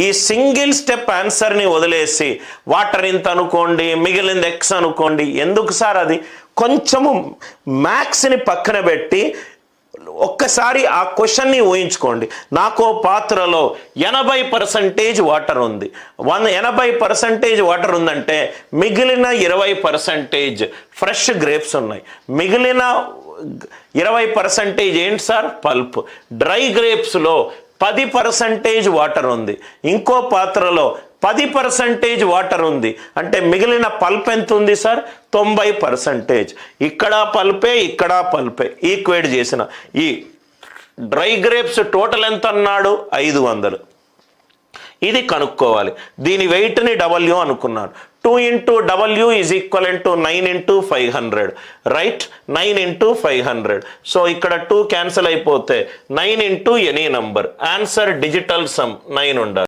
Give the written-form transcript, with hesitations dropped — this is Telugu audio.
ఈ సింగిల్ స్టెప్ ఆన్సర్ని వదిలేసి వాటర్ ఇంత అనుకోండి, మిగిలింది ఎక్స్ అనుకోండి, ఎందుకు సార్? అది కొంచెము మ్యాథ్స్ని పక్కన పెట్టి ఒక్కసారి ఆ క్వశ్చన్ని ఊహించుకోండి. నాకు పాత్రలో 80% వాటర్ ఉంది. 80% వాటర్ ఉందంటే మిగిలిన 20% ఫ్రెష్ గ్రేప్స్ ఉన్నాయి. మిగిలిన 20% ఏంటి సార్? పల్ప్. డ్రై గ్రేప్స్లో 10% వాటర్ ఉంది. ఇంకో పాత్రలో 10% వాటర్ ఉంది. అంటే మిగిలిన పల్ప్ ఎంత ఉంది సార్? 90%. ఇక్కడ పల్పే, ఇక్కడ పల్పే. ఈక్వేట్ చేసిన ఈ డ్రై గ్రేప్స్ టోటల్ ఎంత అన్నాడు? 500. ఇది కనుక్కోవాలి. దీని వెయిట్ని W అనుకున్నాను. 2 into W is equivalent to 9 into 500, right? 9 into 500. So ఇక్కడ 2 క్యాన్సిల్ అయిపోతే 9 into any number. Answer digital sum 9 ఉండాలి.